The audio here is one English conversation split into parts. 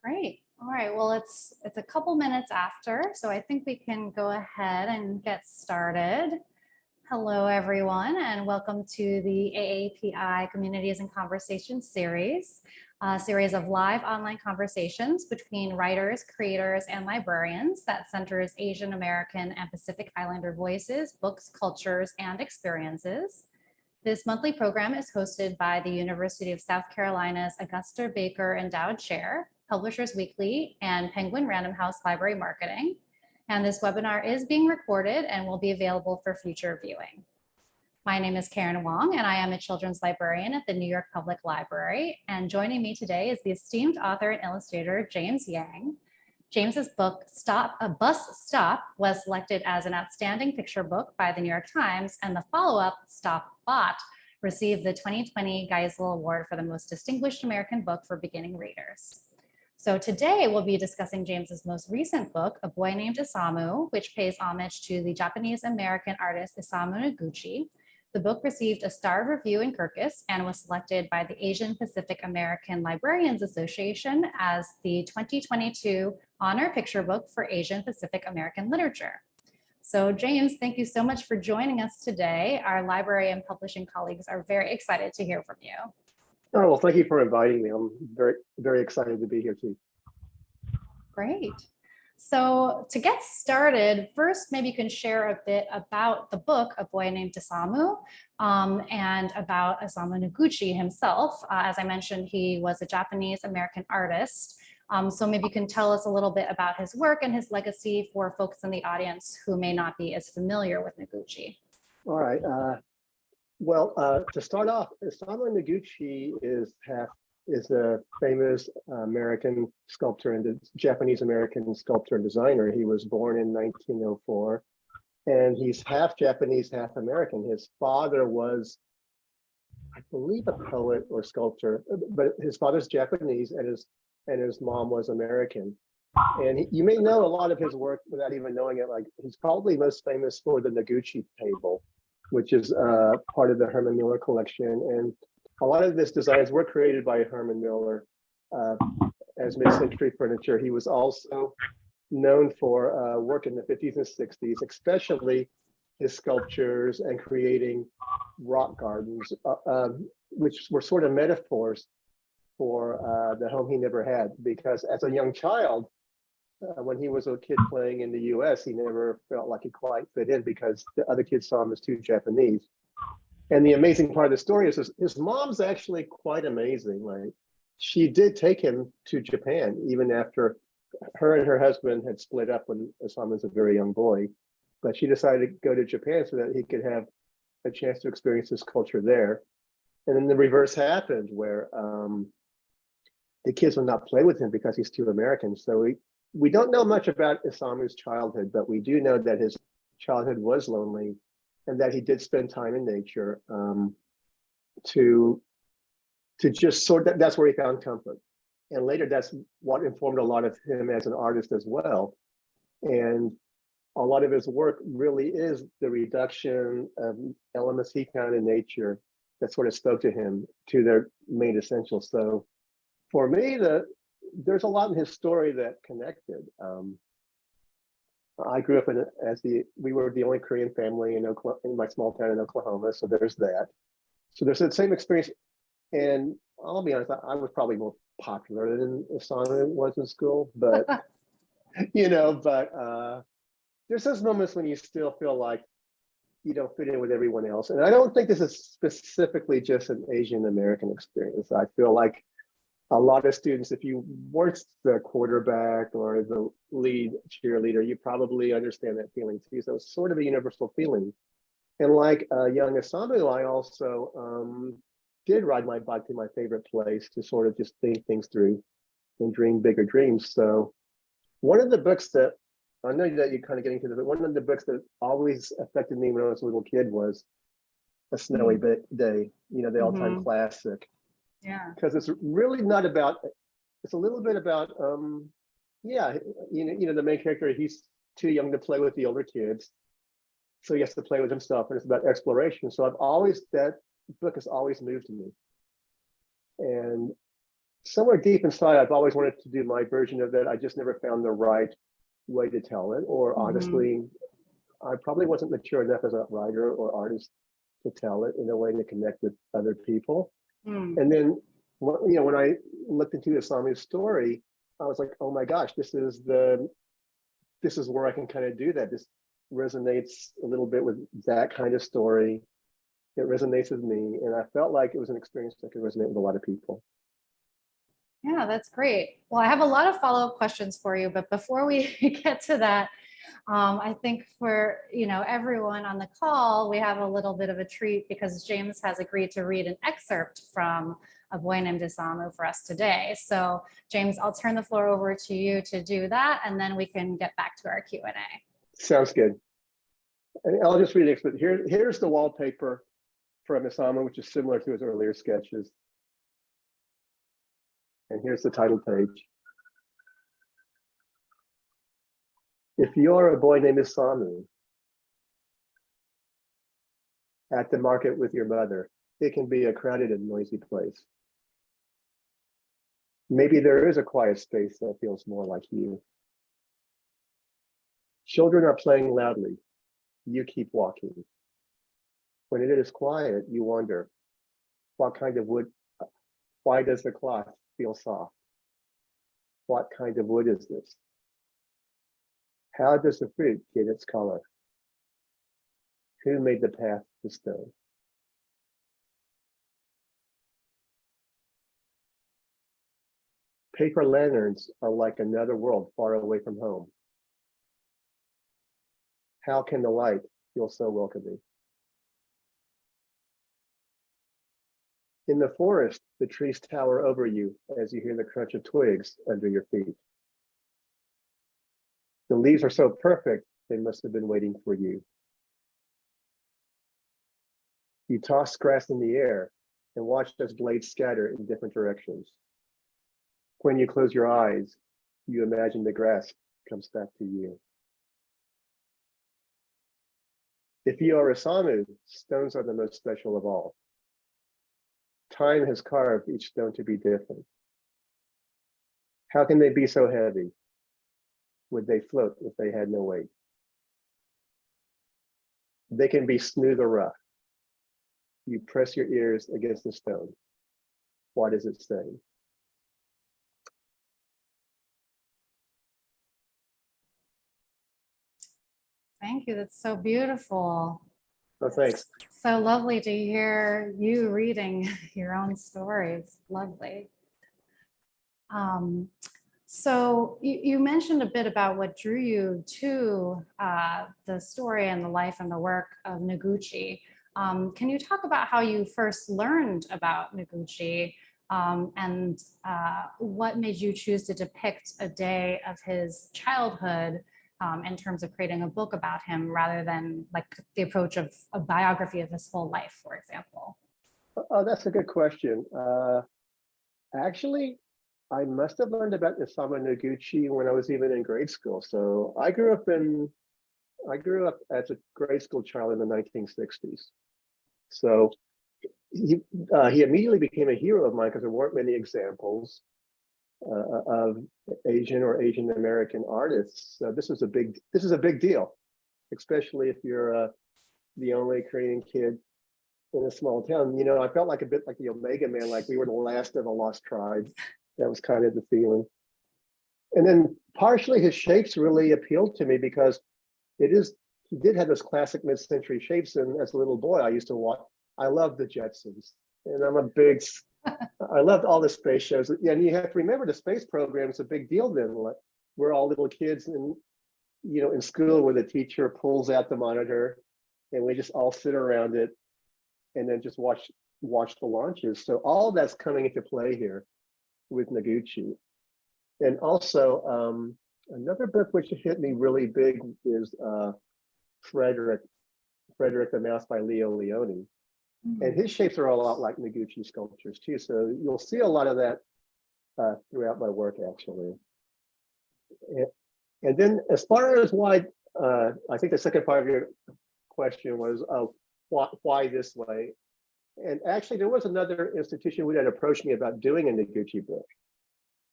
Great. All right. Well, it's a couple minutes after, so I think we can go ahead and get started. Hello, everyone, and welcome to the AAPI Communities and Conversations series, a series of live online conversations between writers, creators, and librarians that centers Asian American and Pacific Islander voices, books, cultures, and experiences. This monthly program is hosted by the University of South Carolina's Augusta Baker Endowed Chair, Publishers Weekly, and Penguin Random House Library Marketing. And this webinar is being recorded and will be available for future viewing. My name is Karen Wang, and I am a children's librarian at the New York Public Library. And joining me today is the esteemed author and illustrator, James Yang. James's book, A Bus Stop, was selected as an outstanding picture book by the New York Times, and the follow-up, Stop Bot, received the 2020 Geisel Award for the Most Distinguished American Book for Beginning Readers. So today we'll be discussing James's most recent book, A Boy Named Isamu, which pays homage to the Japanese-American artist Isamu Noguchi. The book received a starred review in Kirkus and was selected by the Asian Pacific American Librarians Association as the 2022 Honor Picture Book for Asian Pacific American Literature. So James, thank you so much for joining us today. Our library and publishing colleagues are very excited to hear from you. Oh, well, thank you for inviting me. I'm very, very excited to be here too. Great. So to get started, first, maybe you can share a bit about the book, A Boy Named Isamu, and about Isamu Noguchi himself. As I mentioned, he was a Japanese-American artist. So maybe you can tell us a little bit about his work and his legacy for folks in the audience who may not be as familiar with Noguchi. All right. To start off, Isamu Noguchi is a famous American sculptor and Japanese-American sculptor and designer. He was born in 1904, and he's half Japanese, half American. His father was, I believe, a poet or sculptor, but his father's Japanese and his mom was American. And you may know a lot of his work without even knowing it. Like, he's probably most famous for the Noguchi table, which is part of the Herman Miller collection. And a lot of his designs were created by Herman Miller as mid-century furniture. He was also known for work in the 50s and 60s, especially his sculptures and creating rock gardens, which were sort of metaphors for the home he never had. Because as a young child, when he was a kid playing in the US, he never felt like he quite fit in because the other kids saw him as too Japanese. And the amazing part of the story is his mom's actually quite amazing. Like, she did take him to Japan even after her and her husband had split up when Isamu was a very young boy. But she decided to go to Japan so that he could have a chance to experience this culture there. And then the reverse happened, where the kids would not play with him because he's too American. So we don't know much about Isamu's childhood, but we do know that his childhood was lonely, and that he did spend time in nature to just that's where he found comfort. And later, that's what informed a lot of him as an artist as well. And a lot of his work really is the reduction of elements he found in nature that sort of spoke to him to their main essentials. So for me, there's a lot in his story that connected. I grew up we were the only Korean family in my small town in Oklahoma, so there's that. So there's the same experience, and I'll be honest, I was probably more popular than Isamu was in school, but there's those moments when you still feel like you don't fit in with everyone else. And I don't think this is specifically just an Asian American experience. I feel like a lot of students, if you weren't the quarterback or the lead cheerleader, you probably understand that feeling too. So it's sort of a universal feeling. And like young Isamu, I also did ride my bike to my favorite place to sort of just think things through and dream bigger dreams. So one of the books that, I know that you're kind of getting to this, but one of the books that always affected me when I was a little kid was A Snowy Day, the all-time classic. Yeah. Because it's really not about, it's a little bit about, the main character, he's too young to play with the older kids. So he has to play with himself, and it's about exploration. So that book has always moved me. And somewhere deep inside, I've always wanted to do my version of it. I just never found the right way to tell it, or honestly, I probably wasn't mature enough as a writer or artist to tell it in a way to connect with other people. And then, when I looked into Isamu's story, I was like, oh my gosh, this is where I can kind of do that. This resonates a little bit with that kind of story. It resonates with me, and I felt like it was an experience that could resonate with a lot of people. Yeah, that's great. Well, I have a lot of follow-up questions for you, but before we get to that, I think for everyone on the call, we have a little bit of a treat because James has agreed to read an excerpt from A Boy Named Isamu for us today. So James, I'll turn the floor over to you to do that, and then we can get back to our Q&A. Sounds good. And I'll just read it. But here's the wallpaper from Isamu, which is similar to his earlier sketches. And here's the title page. If you're a boy named Isamu at the market with your mother, it can be a crowded and noisy place. Maybe there is a quiet space that feels more like you. Children are playing loudly. You keep walking. When it is quiet, you wonder, what kind of wood? Why does the cloth feel soft? What kind of wood is this? How does the fruit get its color? Who made the path to stone? Paper lanterns are like another world far away from home. How can the light feel so welcoming? In the forest, the trees tower over you as you hear the crunch of twigs under your feet. The leaves are so perfect, they must have been waiting for you. You toss grass in the air and watch as blades scatter in different directions. When you close your eyes, you imagine the grass comes back to you. If you are Isamu, stones are the most special of all. Time has carved each stone to be different. How can they be so heavy? Would they float if they had no weight? They can be smooth or rough. You press your ears against the stone. What is it saying? Thank you. That's so beautiful. Oh, thanks. So lovely to hear you reading your own stories. Lovely. So you mentioned a bit about what drew you to the story and the life and the work of Noguchi. Can you talk about how you first learned about Noguchi and what made you choose to depict a day of his childhood in terms of creating a book about him rather than like the approach of a biography of his whole life, for example? Oh, that's a good question. Actually, I must have learned about Isamu Noguchi when I was even in grade school. So I grew up as a grade school child in the 1960s. So he immediately became a hero of mine because there weren't many examples of Asian or Asian American artists. So this is a big deal, especially if you're the only Korean kid in a small town. I felt like a bit like the Omega Man, like we were the last of the lost tribes. That was kind of the feeling. And then partially his shapes really appealed to me because he did have those classic mid-century shapes. And as a little boy, I loved the Jetsons. And I loved all the space shows. Yeah, and you have to remember the space program is a big deal then. Like, we're all little kids in school where the teacher pulls out the monitor and we just all sit around it and then just watch the launches. So all of that's coming into play here with Noguchi. And also another book which hit me really big is Frederick the Mouse by Leo Leone. And his shapes are a lot like Noguchi sculptures too. So you'll see a lot of that throughout my work, actually. And then as far as why, I think the second part of your question was, why this way? And actually, there was another institution who had approached me about doing a Noguchi book.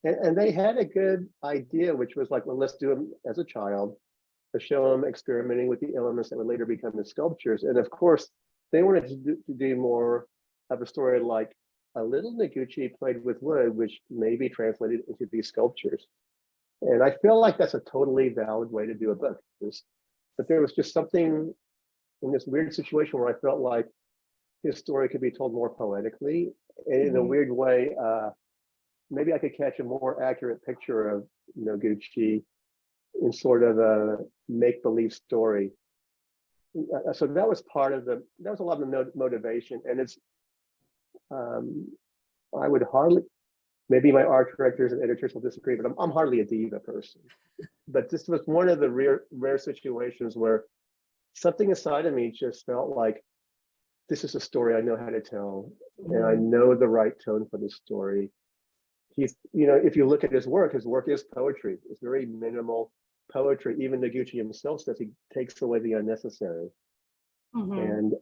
And they had a good idea, which was like, well, let's do them as a child, to show them experimenting with the elements that would later become the sculptures. And of course, they wanted to do more of a story like a little Noguchi played with wood, which may be translated into these sculptures. And I feel like that's a totally valid way to do a book. But there was just something in this weird situation where I felt like his story could be told more poetically. And in a weird way, maybe I could catch a more accurate picture of Noguchi in sort of a make-believe story. So that was part of that was a lot of the motivation. And it's, I would hardly, maybe my art directors and editors will disagree, but I'm hardly a diva person. But this was one of the rare situations where something inside of me just felt like, this is a story I know how to tell, and I know the right tone for the story. He's, if you look at his work is poetry. It's very minimal poetry. Even Noguchi himself says he takes away the unnecessary. And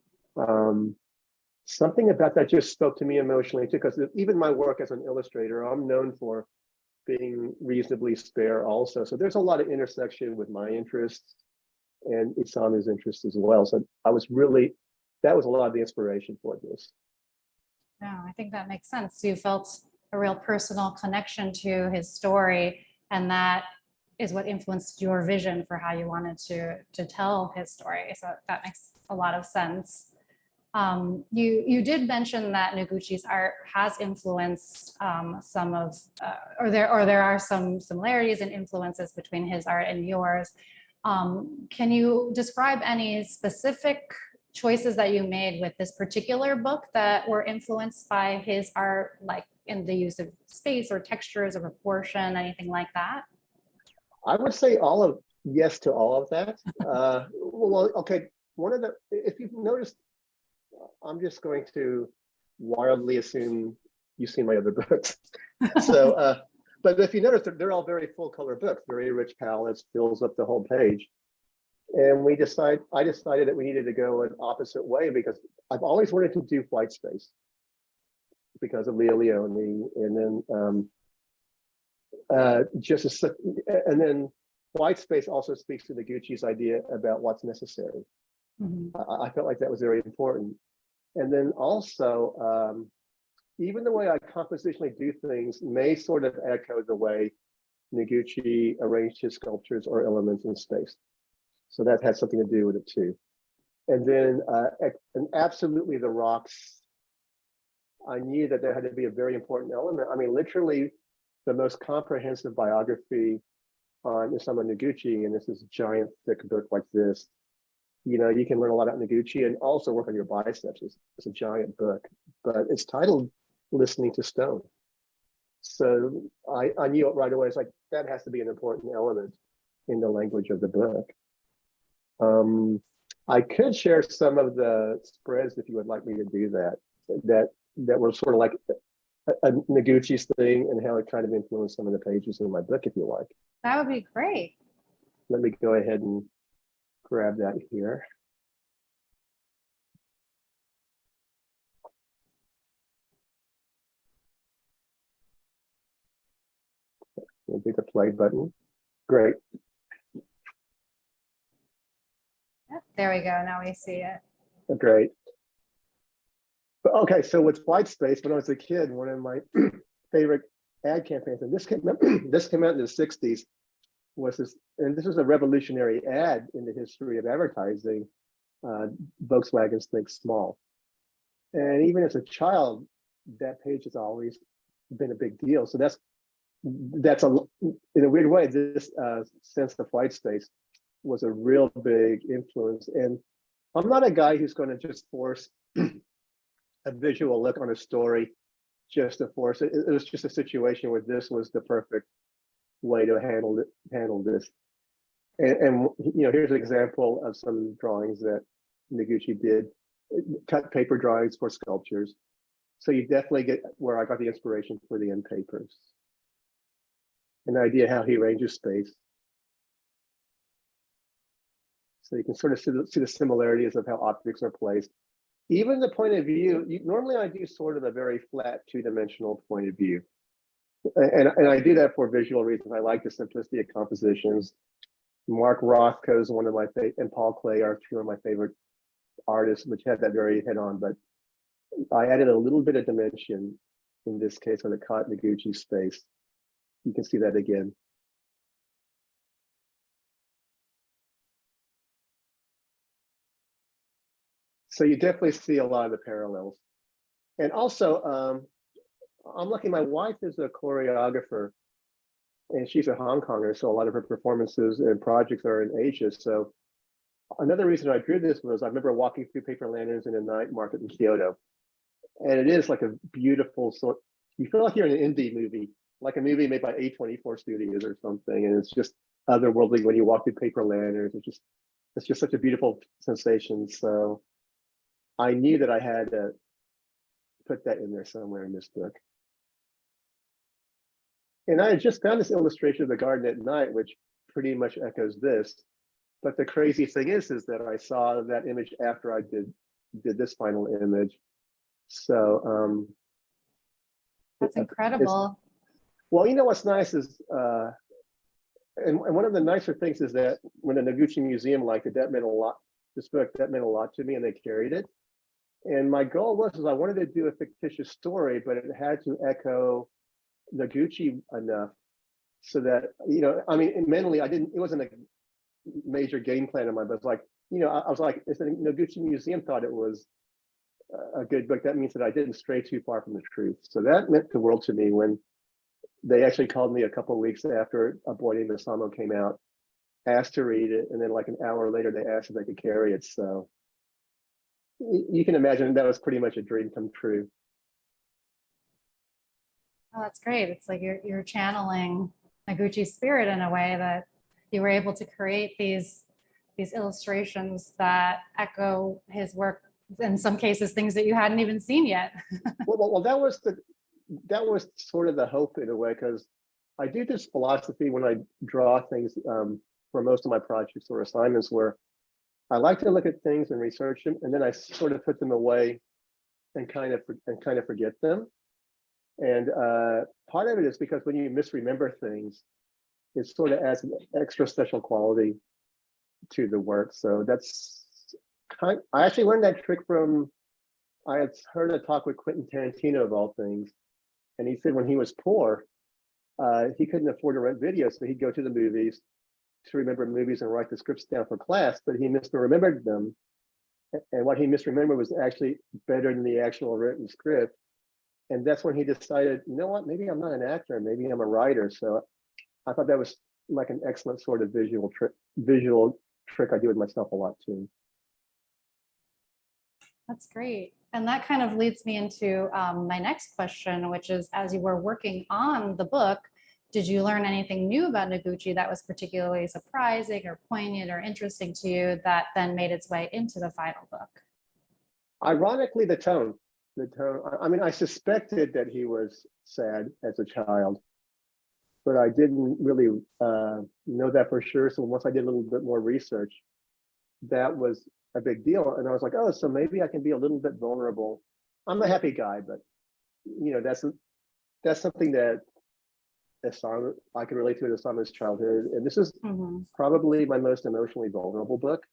something about that just spoke to me emotionally too, because even my work as an illustrator, I'm known for being reasonably spare also. So there's a lot of intersection with my interests and Isamu's interests as well. So that was a lot of the inspiration for this. Yeah, I think that makes sense. You felt a real personal connection to his story, and that is what influenced your vision for how you wanted to tell his story. So that makes a lot of sense. You did mention that Noguchi's art has influenced some of, or there are some similarities and influences between his art and yours. Can you describe any specific choices that you made with this particular book that were influenced by his art, like in the use of space or textures or proportion, anything like that? I would say yes to all of that. Well, okay. If you've noticed, I'm just going to wildly assume you've seen my other books. So, but if you notice, they're all very full color books, very rich palettes, fills up the whole page. And I decided that we needed to go an opposite way because I've always wanted to do white space because of Leo Leone, and then white space also speaks to Noguchi's idea about what's necessary. I felt like that was very important. And then also, even the way I compositionally do things may sort of echo the way Noguchi arranged his sculptures or elements in space. So that had something to do with it too. And then, and absolutely the rocks, I knew that there had to be a very important element. I mean, literally the most comprehensive biography on Isamu Noguchi, and this is a giant thick book like this. You can learn a lot about Noguchi and also work on your biceps. It's a giant book, but it's titled Listening to Stone. So I knew it right away. It's like, that has to be an important element in the language of the book. I could share some of the spreads if you would like me to do that were sort of like a Noguchi's thing and how it kind of influenced some of the pages in my book, if you like. That would be great. Let me go ahead and grab that here. We'll do the play button. Great. Yep, there we go. Now we see it. Great. Okay, so with white space, when I was a kid, one of my favorite ad campaigns, and this came out in the 60s, was this, and this was a revolutionary ad in the history of advertising. Volkswagen's Think Small. And even as a child, that page has always been a big deal. So that's in a weird way, this sense of white space was a real big influence. And I'm not a guy who's going to just force a visual look on a story just to force it. It was just a situation where this was the perfect way to handle this. And here's an example of some drawings that Noguchi did, cut paper drawings for sculptures. So you definitely get where I got the inspiration for the end papers. An idea how he arranges space. So you can sort of see the similarities of how objects are placed. even the point of view, normally I do sort of a very flat two-dimensional point of view. And I do that for visual reasons. I like the simplicity of compositions. Mark Rothko is one of my favorite, and Paul Klee are two of my favorite artists, which had that very head on. But I added a little bit of dimension in this case when it caught Noguchi's space. You can see that again. So you definitely see a lot of the parallels. And also, I'm lucky my wife is a choreographer and she's a Hong Konger, so a lot of her performances and projects are in Asia. So another reason I drew this was I remember walking through paper lanterns in a night market in Kyoto. And it is like a beautiful sort, you feel like you're in an indie movie, like a movie made by A24 Studios or something. And it's just otherworldly when you walk through paper lanterns. It's just such a beautiful sensation. So I knew that I had to put that in there somewhere in this book. And I had just found this illustration of the garden at night, which pretty much echoes this. But the crazy thing is that I saw that image after I did this final image. So that's incredible. Well, you know what's nice is, and one of the nicer things is that when the Noguchi Museum liked it, that meant a lot. This book, that meant a lot to me, and they carried it. And my goal was I wanted to do a fictitious story, but it had to echo Noguchi enough so that, you know, I mean, mentally, it wasn't a major game plan in my, but it's like, you know, I was like, if the Noguchi Museum thought it was a good book, that means that I didn't stray too far from the truth. So that meant the world to me when they actually called me a couple of weeks after A Boy Named Isamu came out, asked to read it, and then like an hour later, they asked if they could carry it. So you can imagine that was pretty much a dream come true. Oh, that's great. It's like you're channeling Noguchi's spirit in a way that you were able to create these illustrations that echo his work, in some cases things that you hadn't even seen yet. well, that was sort of the hope in a way, because I do this philosophy when I draw things for most of my projects or assignments, where I like to look at things and research them, and then I sort of put them away and kind of forget them. And part of it is because when you misremember things, it sort of adds an extra special quality to the work. So I actually learned that trick from, I had heard a talk with Quentin Tarantino of all things. And he said when he was poor, he couldn't afford to rent videos. So he'd go to the movies to remember movies and write the scripts down for class, but he misremembered them. And what he misremembered was actually better than the actual written script. And that's when he decided, you know what, maybe I'm not an actor, maybe I'm a writer. So I thought that was like an excellent sort of visual trick I do with myself a lot too. That's great. And that kind of leads me into my next question, which is, as you were working on the book, did you learn anything new about Noguchi that was particularly surprising or poignant or interesting to you that then made its way into the final book? Ironically, the tone. I mean, I suspected that he was sad as a child, but I didn't really know that for sure. So once I did a little bit more research, that was a big deal. And I was like, oh, so maybe I can be a little bit vulnerable. I'm a happy guy, but you know, that's something that I can relate to as Isamu's childhood. And this is probably my most emotionally vulnerable book.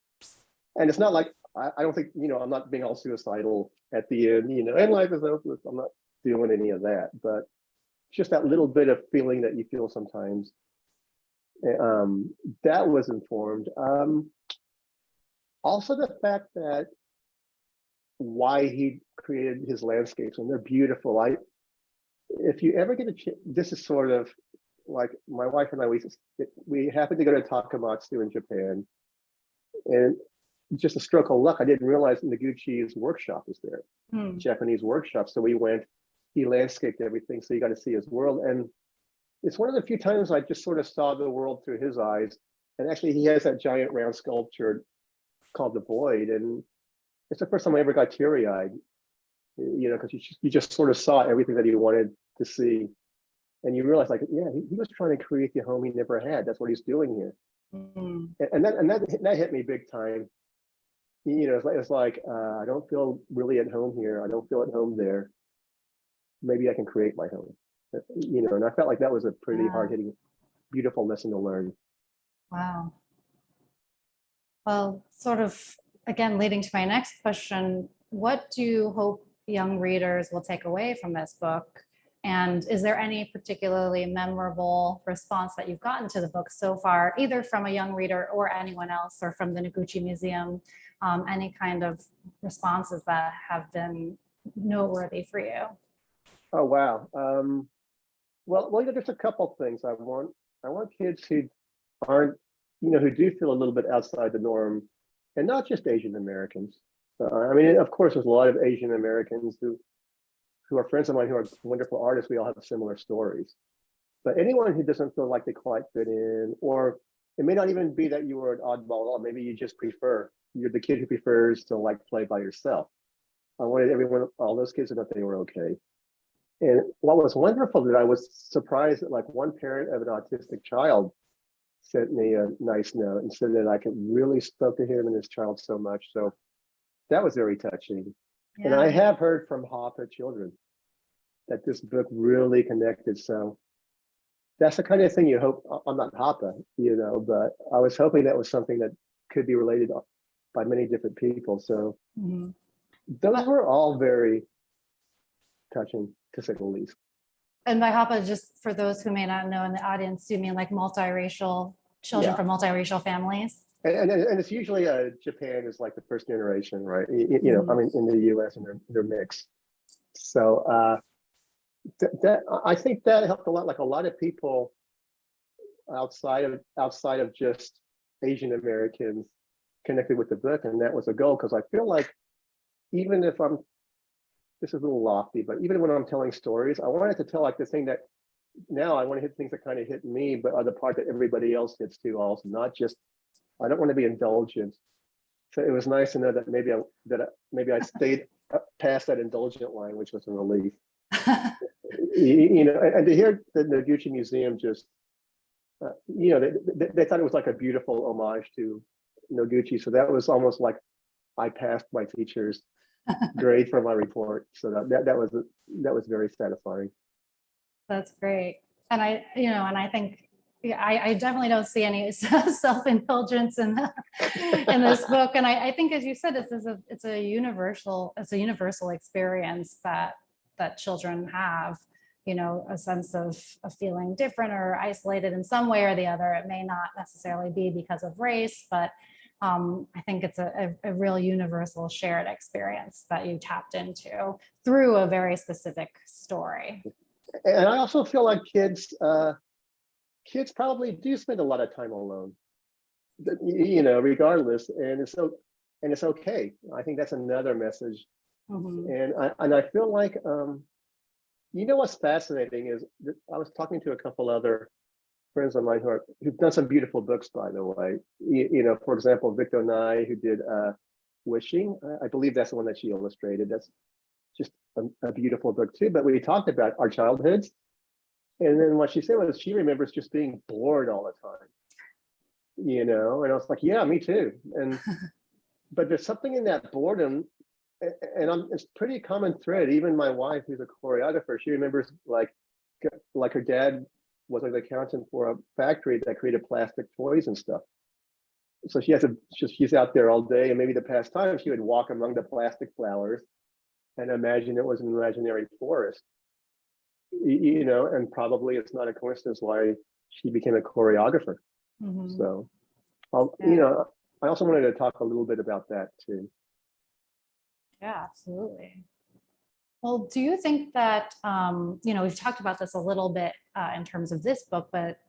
And it's not like, I don't think, you know, I'm not being all suicidal at the end, you know, and life is hopeless. I'm not doing any of that, but just that little bit of feeling that you feel sometimes. That was informed. Also the fact that why he created his landscapes, and they're beautiful. If you ever get a chance, this is sort of like my wife and I, we happened to go to Takamatsu in Japan, and just a stroke of luck, I didn't realize Noguchi's workshop was there, Japanese workshop. So we went, he landscaped everything, so you got to see his world. And it's one of the few times I just sort of saw the world through his eyes. And actually, he has that giant round sculpture called The Void. And it's the first time I ever got teary-eyed, you know, because you just sort of saw everything that he wanted to see. And you realize, like, yeah, he was trying to create the home he never had. That's what he's doing here. And that hit me big time. it's like I don't feel really at home here. I don't feel at home there. Maybe I can create my home. And I felt like that was a pretty Yeah. hard-hitting, beautiful lesson to learn. Wow. Well, sort of, again, leading to my next question, what do you hope young readers will take away from this book? And is there any particularly memorable response that you've gotten to the book so far, either from a young reader or anyone else, or from the Noguchi Museum, any kind of responses that have been noteworthy for you? Oh wow. Well, there's a couple things I want kids who aren't, who do feel a little bit outside the norm, and not just Asian Americans. I mean, of course, there's a lot of Asian Americans who are friends of mine who are wonderful artists. We all have similar stories. But anyone who doesn't feel like they quite fit in, or it may not even be that you were an oddball at all. Maybe you just you're the kid who prefers to like play by yourself. I wanted all those kids to know that they were okay. And what was wonderful that I was surprised that like one parent of an autistic child sent me a nice note and said that I could really spoke to him and his child so much. So that was very touching. And I have heard from Hapa children that this book really connected. So that's the kind of thing you hope. I'm not Hapa, but I was hoping that was something that could be related by many different people. So those were all very touching, to say the least. And by Hapa, just for those who may not know in the audience, do you mean like multiracial children from multiracial families? And it's usually Japan is like the first generation, right? I mean, in the U.S. and they're mixed. So that I think that helped a lot. Like a lot of people outside of just Asian Americans connected with the book, and that was a goal, because I feel like even if this is a little lofty, but even when I'm telling stories, I wanted to tell like the thing that now I want to hit things that kind of hit me, but are the part that everybody else hits too, also, not just. I don't want to be indulgent. So it was nice to know that maybe I stayed past that indulgent line, which was a relief. And to hear the Noguchi Museum just, they thought it was like a beautiful homage to Noguchi. So that was almost like I passed my teacher's grade for my report. So that was very satisfying. That's great. And I think I definitely don't see any self-indulgence in this book. And I think, as you said, it's a universal experience that children have, a sense of feeling different or isolated in some way or the other. It may not necessarily be because of race, but I think it's a real universal shared experience that you tapped into through a very specific story. And I also feel like kids probably do spend a lot of time alone, regardless, and it's okay. I think that's another message. And I feel like what's fascinating is that I was talking to a couple other friends of mine who've done some beautiful books, by the way. For example, Victor Nye, who did Wishing. I believe that's the one that she illustrated. That's just a beautiful book too. But we talked about our childhoods. And then what she said was she remembers just being bored all the time, and I was like, yeah, me too. But there's something in that boredom, and it's pretty common thread. Even my wife, who's a choreographer, she remembers like her dad was an accountant for a factory that created plastic toys and stuff. So she's out there all day, and maybe the past time she would walk among the plastic flowers and imagine it was an imaginary forest. And probably it's not a coincidence why she became a choreographer. So, I also wanted to talk a little bit about that too. Yeah, absolutely. Well, do you think that, we've talked about this a little bit in terms of this book, but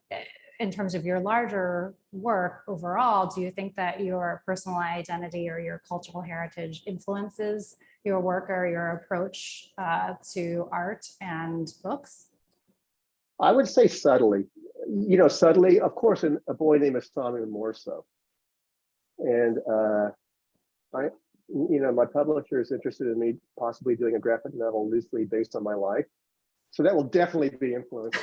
in terms of your larger work overall, do you think that your personal identity or your cultural heritage influences your work or your approach to art and books? I would say subtly, subtly, of course, in A Boy Named Isamu more so. And my publisher is interested in me possibly doing a graphic novel loosely based on my life. So that will definitely be influenced.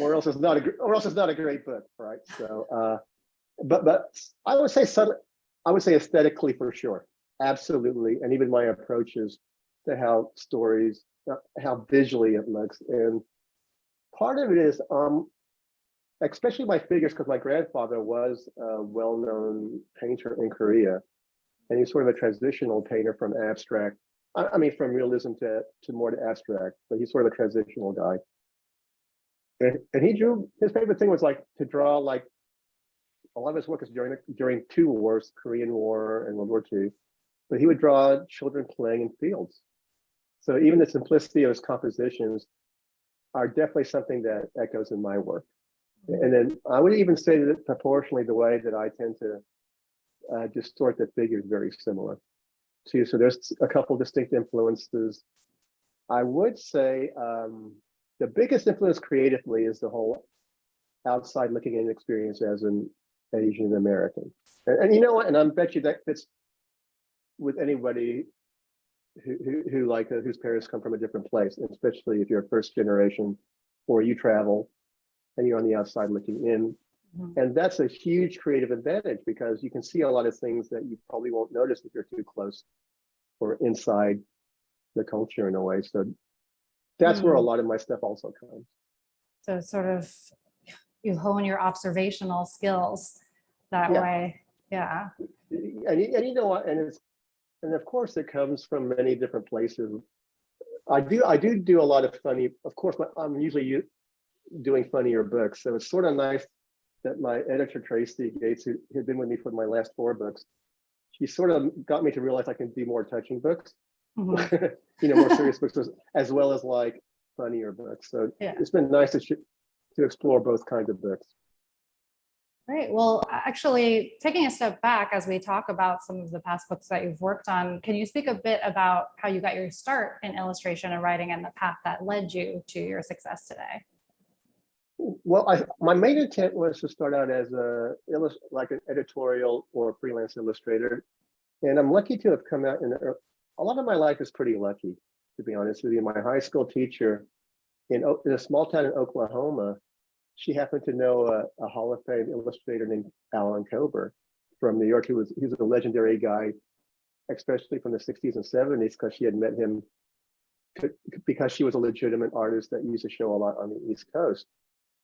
or else it's not a great book, right? So, but I would say subtly. I would say aesthetically for sure, absolutely, and even my approaches to how stories, how visually it looks, and part of it is, especially my figures, because my grandfather was a well-known painter in Korea, and he's sort of a transitional painter from abstract. I mean, from realism to more to abstract, but he's sort of a transitional guy. And he drew, his favorite thing was like to draw, like a lot of his work is during two wars, Korean War and World War II, but he would draw children playing in fields. So even the simplicity of his compositions are definitely something that echoes in my work. And then I would even say that proportionally the way that I tend to distort the figure is very similar too. So there's a couple distinct influences. I would say the biggest influence creatively is the whole outside looking in experience as an Asian American. And you know what? And I bet you that fits with anybody who like whose parents come from a different place, especially if you're a first generation or you travel and you're on the outside looking in. Mm-hmm. And that's a huge creative advantage because you can see a lot of things that you probably won't notice if you're too close or inside the culture in a way. So that's where a lot of my stuff also comes. So sort of you hone your observational skills that way. Yeah. And you know what? And of course it comes from many different places. I do a lot of funny, of course, I'm usually doing funnier books. So it's sort of nice that my editor, Tracy Gates, who had been with me for my last 4 books, she sort of got me to realize I can do more touching books, mm-hmm. You know, more serious books, as well as like funnier books. So it's been nice to explore both kinds of books. Great. Well, actually, taking a step back as we talk about some of the past books that you've worked on, can you speak a bit about how you got your start in illustration and writing and the path that led you to your success today? Well, my main intent was to start out as like an editorial or freelance illustrator, and I'm lucky to have come out in a lot of my life is pretty lucky, to be honest with you. My high school teacher in a small town in Oklahoma, she happened to know a Hall of Fame illustrator named Alan Kober from New York. He was a legendary guy, especially from the 60s and 70s, because she had met him because she was a legitimate artist that used to show a lot on the East Coast.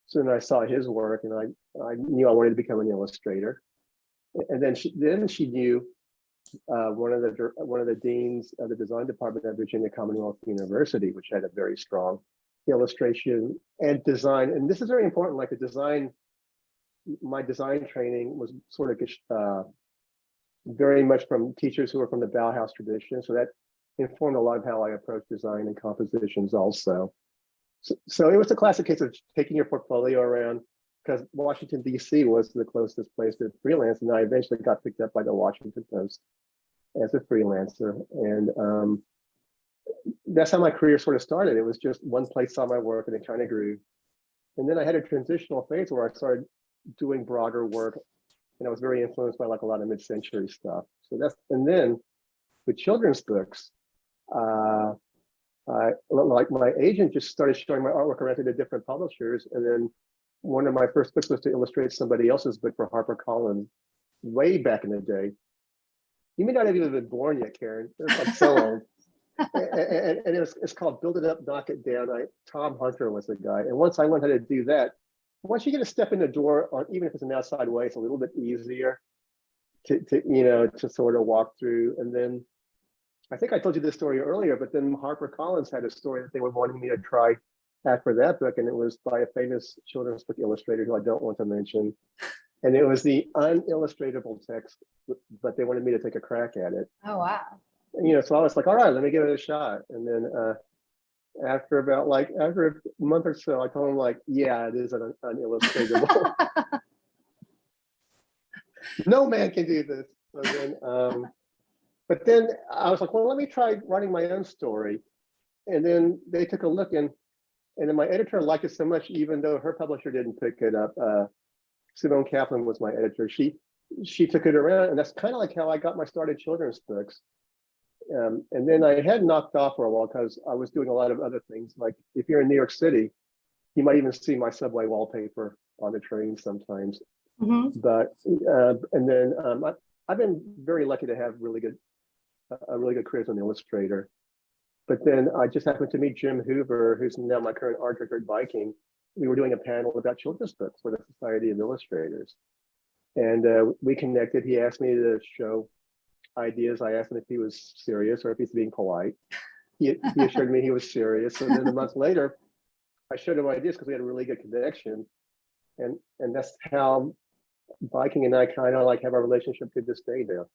So then I saw his work, and I knew I wanted to become an illustrator. And then she knew one of the deans of the design department at Virginia Commonwealth University, which had a very strong illustration and design. And this is very important. Like my design training was sort of very much from teachers who are from the Bauhaus tradition. So that informed a lot of how I approach design and compositions also. So it was a classic case of taking your portfolio around, because Washington, D.C. was the closest place to freelance. And I eventually got picked up by the Washington Post as a freelancer. And that's how my career sort of started. It was just one place saw my work and it kind of grew. And then I had a transitional phase where I started doing broader work. And I was very influenced by like a lot of mid-century stuff. And then with children's books, like my agent just started showing my artwork around to the different publishers. And then one of my first books was to illustrate somebody else's book for HarperCollins way back in the day. You may not have even been born yet, Karen. It was like so old. And it's called Build It Up, Knock It Down. Tom Hunter was the guy. And once I learned how to do that, once you get a step in the door, even if it's an outside way, it's a little bit easier to sort of walk through. And then I think I told you this story earlier, but then HarperCollins had a story that they were wanting me to try after that book, and it was by a famous children's book illustrator who I don't want to mention. And it was the unillustratable text, but they wanted me to take a crack at it. Oh, wow. So I was like, all right, let me give it a shot. And then after a month or so, I told him like, yeah, it is an unillustratable. No man can do this. So then, but then I was like, well, let me try writing my own story. And then they took a look, and then my editor liked it so much, even though her publisher didn't pick it up. Simone Kaplan was my editor. She took it around, and that's kind of like how I got my start in children's books. And then I had knocked off for a while because I was doing a lot of other things. Like if you're in New York City, you might even see my subway wallpaper on the train sometimes. Mm-hmm. But and then I've been very lucky to have a really good career as an illustrator. But then I just happened to meet Jim Hoover, who's now my current art director at Viking. We were doing a panel about children's books for the Society of Illustrators. And we connected. He asked me to show ideas. I asked him if he was serious or if he's being polite. He assured me he was serious. And then a month later, I showed him ideas because we had a really good connection. And that's how Viking and I kind of like have our relationship to this day now.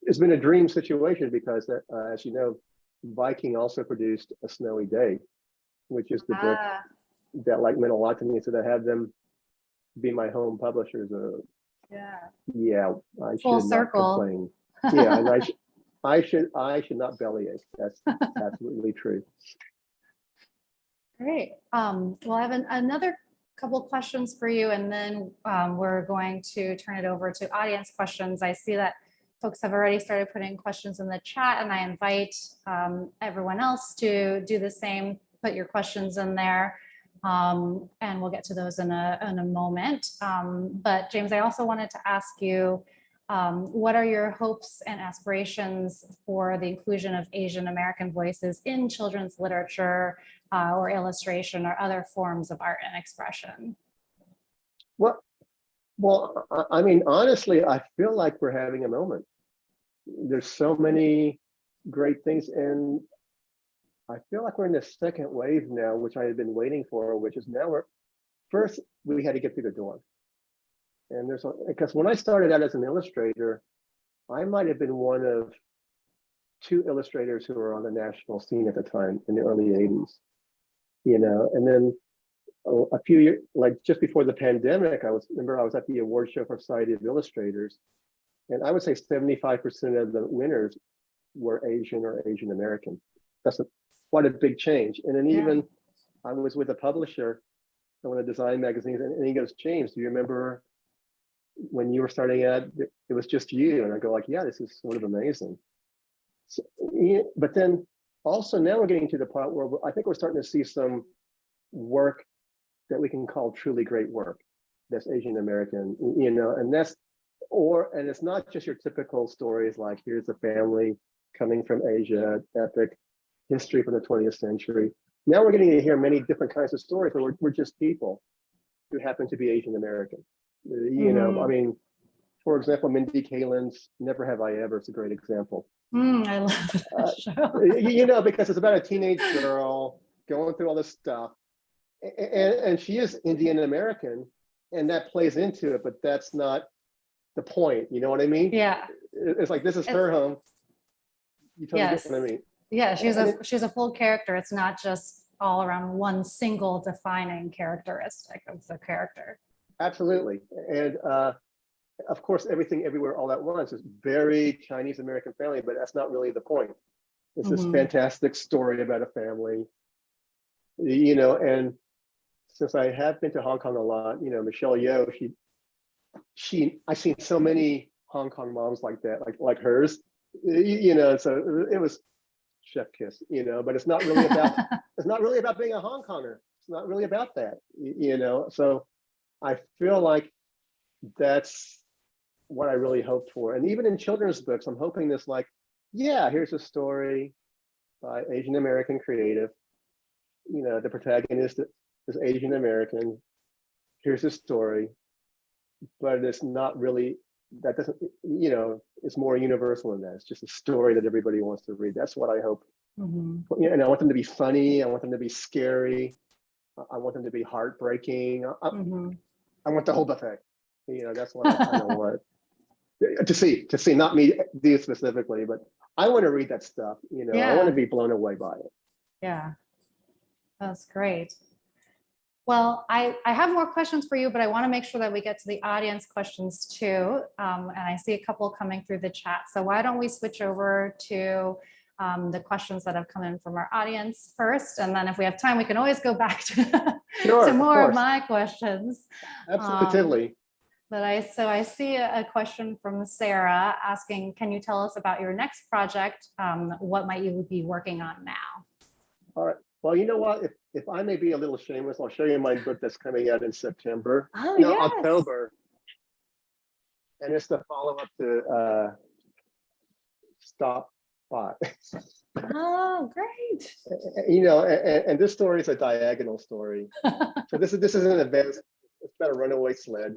It's been a dream situation because, as you know, Viking also produced A Snowy Day, which is the book that like meant a lot to me. So to have them be my home publishers, yeah, I Full should circle. not complain. Yeah, and I should not bellyache. That's absolutely true. Great. Well, I have another couple questions for you, and then we're going to turn it over to audience questions. I see that folks have already started putting questions in the chat, and I invite everyone else to do the same. Put your questions in there, and we'll get to those in a moment. But James, I also wanted to ask you, what are your hopes and aspirations for the inclusion of Asian American voices in children's literature or illustration or other forms of art and expression? Well, I mean, honestly, I feel like we're having a moment. There's so many great things, and I feel like we're in the second wave now, which I had been waiting for, which is now first we had to get through the door. And because when I started out as an illustrator, I might have been one of 2 illustrators who were on the national scene at the time in the early 80s, and then a few years, like just before the pandemic, I was at the award show for Society of Illustrators, and I would say 75% of the winners were Asian or Asian American. That's quite a big change. And then even I was with a publisher, one of the design magazines, and he goes, "James, do you remember when you were starting out, it was just you?" And I go like, "Yeah, this is sort of amazing." So, but then also now we're getting to the part where I think we're starting to see some work that we can call truly great work that's Asian American, and it's not just your typical stories like here's a family coming from Asia, epic history from the 20th century. Now we're getting to hear many different kinds of stories where we're just people who happen to be Asian American. I mean, for example, Mindy Kaling's Never Have I Ever is a great example. I love that show. Because it's about a teenage girl going through all this stuff. And she is Indian American, and that plays into it, but that's not the point. You know what I mean? Yeah. It's like, this is her home. You totally get what I mean. Yeah, she's a full character. It's not just all around one single defining characteristic of the character. Absolutely. And of course, Everything Everywhere All at Once is very Chinese American family, but that's not really the point. It's this fantastic story about a family, and since I have been to Hong Kong a lot, Michelle Yeoh, I've seen so many Hong Kong moms like that, like hers, so it was chef kiss, but it's not really about, it's not really about being a Hong Konger. It's not really about that, so I feel like that's what I really hoped for. And even in children's books, I'm hoping this like, yeah, here's a story by Asian American creative, the protagonist is Asian American, here's a story, but it's not really, that doesn't, it's more universal than that. It's just a story that everybody wants to read. That's what I hope. And I want them to be funny. I want them to be scary. I want them to be heartbreaking. I want the whole buffet. That's what I kind of want to see, not me do specifically, but I want to read that stuff. I want to be blown away by it. Yeah, that's great. Well, I have more questions for you, but I want to make sure that we get to the audience questions too. And I see a couple coming through the chat. So why don't we switch over to the questions that have come in from our audience first. And then if we have time, we can always go back to, to more of my questions. Absolutely. But I see a question from Sarah asking, can you tell us about your next project? What might you be working on now? All right. Well, you know what? If I may be a little shameless, I'll show you my book that's coming out in September. Oh, yes. October. and it's the follow-up to Stop Bot. Oh, great. You know, and this story is a diagonal story. So this is an advanced. It's about a runaway sled,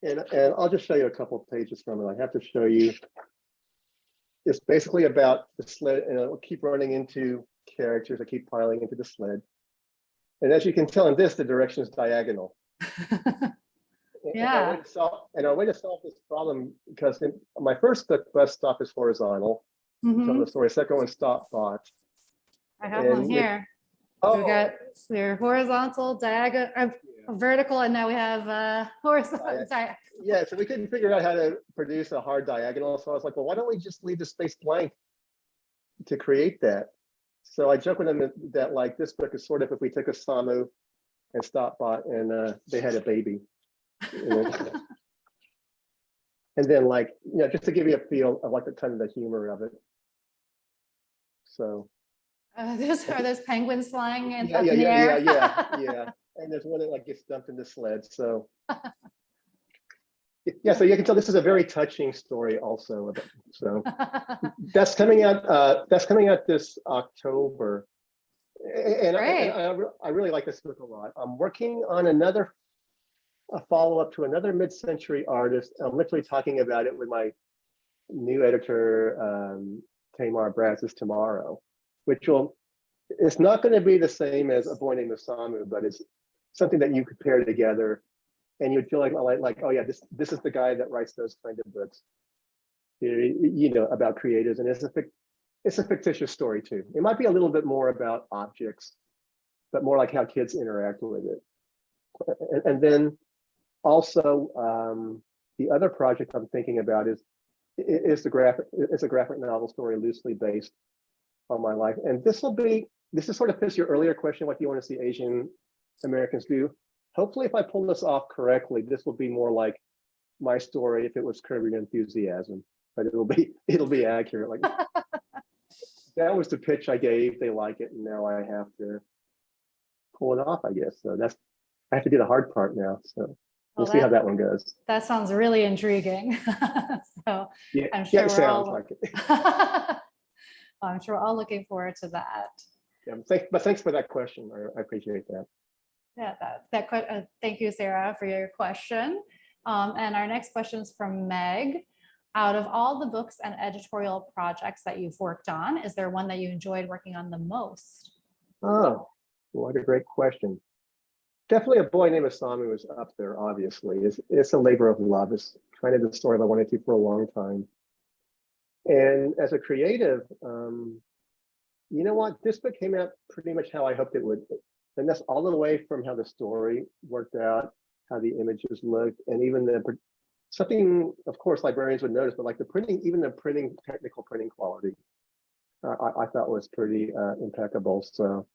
and I'll just show you a couple of pages from it. I have to show you. It's basically about the sled, and it'll keep running into characters that keep piling into the sled. And as you can tell in this, the direction is diagonal. Yeah. And our way to solve this problem, because in my first book, Bus Stop, is horizontal. Tell the story. Second one, Stop Bot. I have one here. So we got your horizontal, diagonal, vertical, and now we have horizontal. Yeah, so we couldn't figure out how to produce a hard diagonal. So I was like, well, why don't we just leave the space blank to create that? So I joke with them that like this book is sort of if we took Isamu and Stop Bot and they had a baby. And then like, you know, just to give you a feel of like the kind of the humor of it. So are those penguins flying up yeah, in the air? yeah. And there's one that like gets dumped in the sled. So yeah, so you can tell this is a very touching story also. So that's coming out this October. And I really like this book a lot. I'm working on a follow-up to another mid-century artist. I'm literally talking about it with my new editor, Tamar Brazos, tomorrow, it's not going to be the same as A Boy Named Isamu, but it's something that you could pair together and you'd feel like oh yeah, this is the guy that writes those kind of books, you know, about creators. And it's a fictitious story too. It might be a little bit more about objects, but more like how kids interact with it. And then also the other project I'm thinking about is a graphic novel story loosely based on my life. And this is sort of fits your earlier question, what do you want to see Asian Americans do? Hopefully, if I pull this off correctly, this will be more like my story if it was Curb Your Enthusiasm, but it'll be accurate. Like that was the pitch I gave. They like it, and now I have to pull it off, I guess. So I have to do the hard part now. So we'll see how that one goes. That sounds really intriguing. So yeah, I'm sure it sounds like it. I'm sure we're all looking forward to that. Yeah, but thanks for that question. I appreciate that. Yeah, thank you, Sarah, for your question. And our next question is from Meg. Out of all the books and editorial projects that you've worked on, is there one that you enjoyed working on the most? Oh, what a great question. Definitely A Boy Named Isamu is up there, obviously. It's a labor of love. It's kind of the story I wanted to for a long time. And as a creative, you know what? This book came out pretty much how I hoped it would. And that's all the way from how the story worked out, how the images looked, and even something, of course, librarians would notice, but like the printing, even the technical printing quality, I thought was pretty impeccable. So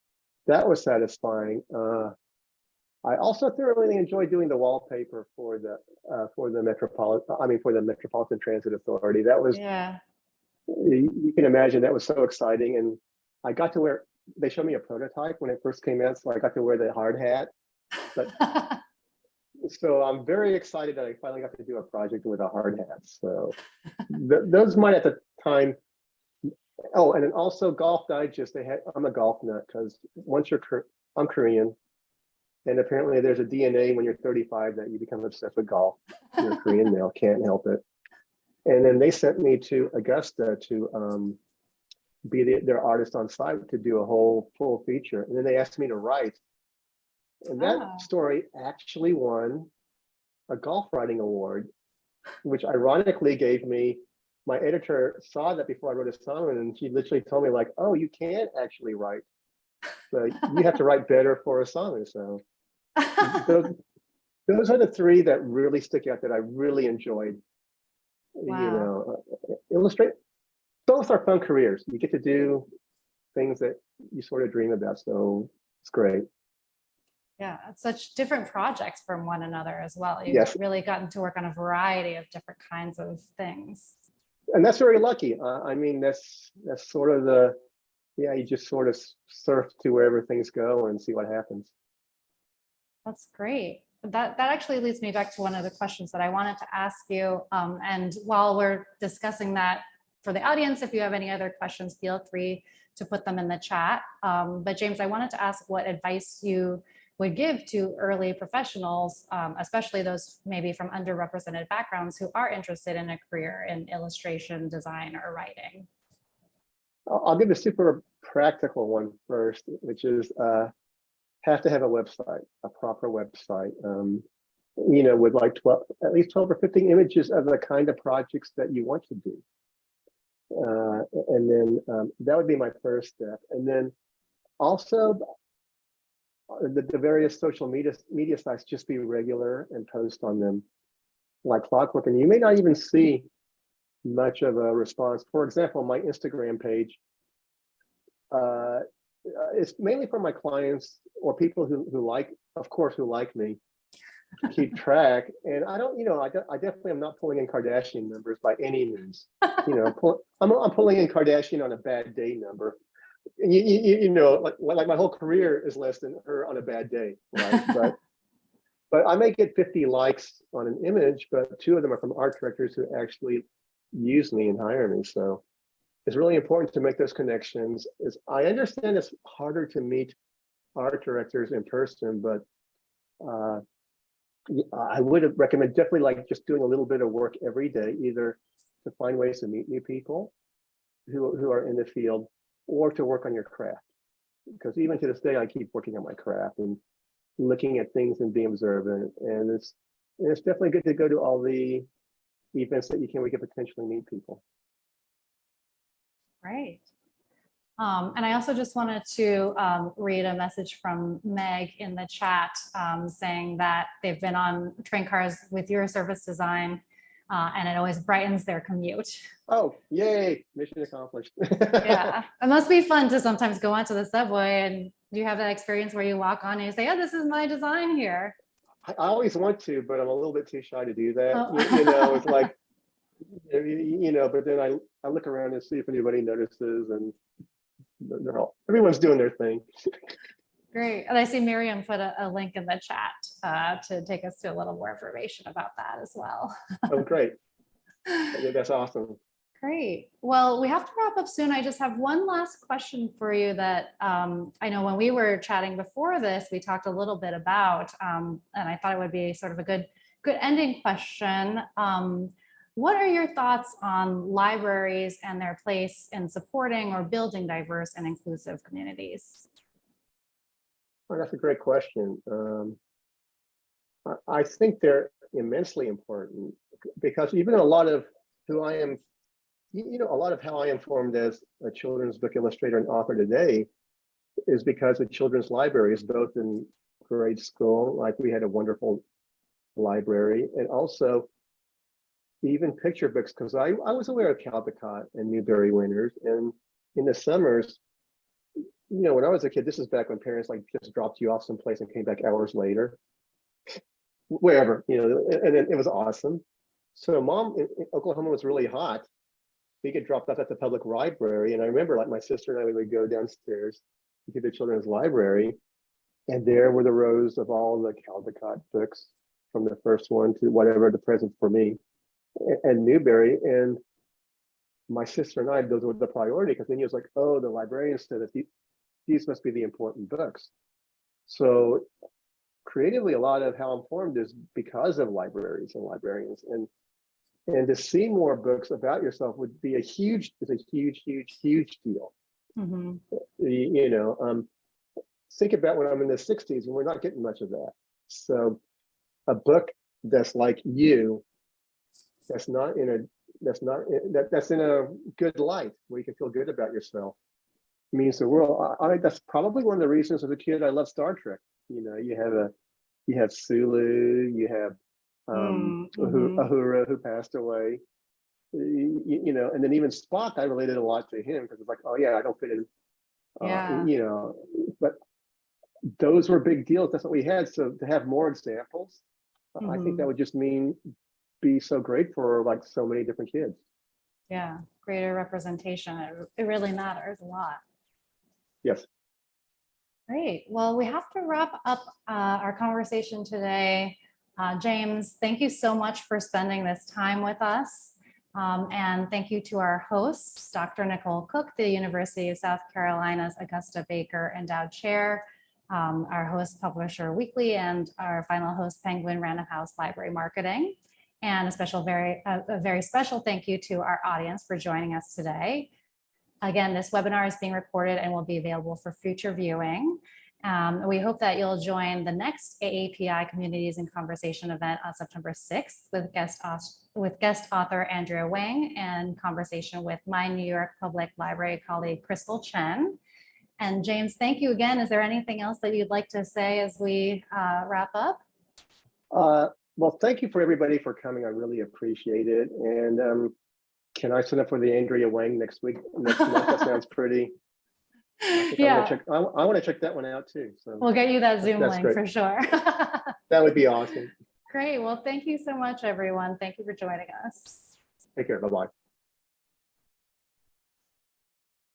that was satisfying. I also thoroughly enjoyed doing the wallpaper for the Metropolitan Transit Authority. That was, you can imagine that was so exciting. And I got to wear, they showed me a prototype when it first came out, so I got to wear the hard hat. But so I'm very excited that I finally got to do a project with a hard hat. So those might at the time. Oh, and then also Golf Digest. I'm a golf nut because I'm Korean, and apparently there's a DNA when you're 35 that you become obsessed with golf. You're a Korean male, can't help it. And then they sent me to Augusta to be their artist on site to do a whole full feature. And then they asked me to write. And that story actually won a golf writing award, which ironically gave me, my editor saw that before I wrote a song, and she literally told me like, oh, you can't actually write. So you have to write better for a song. So those are the three that really stick out that I really enjoyed. Wow. You know, illustrate. Both are fun careers. You get to do things that you sort of dream about. So it's great. Yeah, such different projects from one another as well. You've really gotten to work on a variety of different kinds of things. And that's very lucky. I mean, that's sort of you just sort of surf to wherever things go and see what happens. That's great. that actually leads me back to one of the questions that I wanted to ask you. And while we're discussing that, for the audience, if you have any other questions, feel free to put them in the chat. But James, I wanted to ask what advice you would give to early professionals, especially those maybe from underrepresented backgrounds who are interested in a career in illustration, design, or writing. I'll give a super practical one first, which is have to have a website, a proper website, with like at least 12 or 15 images of the kind of projects that you want to do. And then that would be my first step. And then also the various social media sites, just be regular and post on them like clockwork. And you may not even see much of a response. For example, my Instagram page, it's mainly for my clients or people who like, of course, who like me, keep track. And I don't, I definitely am not pulling in Kardashian numbers by any means. I'm pulling in Kardashian on a bad day number. And like my whole career is less than her on a bad day, right? But I may get 50 likes on an image, but 2 of them are from art directors who actually use me and hire me. So it's really important to make those connections. I understand it's harder to meet art directors in person, but I would recommend definitely like just doing a little bit of work every day, either to find ways to meet new people who are in the field or to work on your craft. Because even to this day, I keep working on my craft and looking at things and being observant. And it's definitely good to go to all the events that where you can potentially meet people. Right. And I also just wanted to read a message from Meg in the chat saying that they've been on train cars with your service design and it always brightens their commute. Oh, yay, mission accomplished. Yeah, it must be fun to sometimes go onto the subway and you have that experience where you walk on and you say, oh, this is my design here. I always want to, but I'm a little bit too shy to do that. Oh. It's like, but then I look around and see if anybody notices, and everyone's doing their thing. Great. And I see Miriam put a link in the chat to take us to a little more information about that as well. Oh, great. That's awesome. Great. Well, we have to wrap up soon. I just have one last question for you that I know when we were chatting before this, we talked a little bit about, and I thought it would be sort of a good ending question. What are your thoughts on libraries and their place in supporting or building diverse and inclusive communities? Well, that's a great question. I think they're immensely important because even a lot of who I am, a lot of how I am formed as a children's book illustrator and author today is because of children's libraries, both in grade school, like we had a wonderful library, and also even picture books, because I was aware of Caldecott and Newbery winners. And in the summers, when I was a kid, this is back when parents like just dropped you off someplace and came back hours later, wherever, and it was awesome. So mom in Oklahoma was really hot. We get dropped off at the public library. And I remember like my sister and I, we would go downstairs to the children's library. And there were the rows of all the Caldecott books from the first one to whatever the present for me and Newbery. And my sister and I, those were the priority, because then he was like, oh, the librarian said that these must be the important books. So creatively, a lot of how I'm formed is because of libraries and librarians. And to see more books about yourself would be a huge deal. Mm-hmm. Think about when I'm in the 60s and we're not getting much of that. So a book that's like you, that's in a good light, where you can feel good about yourself, means the world. That's probably one of the reasons as a kid I love Star Trek. You have Sulu, you have Uhura, who passed away, and then even Spock, I related a lot to him because it's like, oh yeah, I don't fit in, but those were big deals. That's what we had. So to have more examples, I think that would just be so great for like so many different kids. Yeah, greater representation. It really matters a lot. Yes. Great. Well, we have to wrap up our conversation today. James, thank you so much for spending this time with us. And thank you to our hosts, Dr. Nicole Cook, the University of South Carolina's Augusta Baker Endowed Chair, our host, Publisher Weekly, and our final host, Penguin Random House Library Marketing. And a very special thank you to our audience for joining us today. Again, this webinar is being recorded and will be available for future viewing. We hope that you'll join the next AAPI Communities in Conversation event on September 6th with guest author Andrea Wang and conversation with my New York Public Library colleague Crystal Chen. And James, thank you again. Is there anything else that you'd like to say as we wrap up? Well, thank you for everybody for coming. I really appreciate it. And can I sign up for the Andrea Wang next week? Next month? That sounds pretty. Yeah. I want to check that one out too. So we'll get you that Zoom link great. for sure. That would be awesome. Great. Well, thank you so much, everyone. Thank you for joining us. Take care. Bye-bye.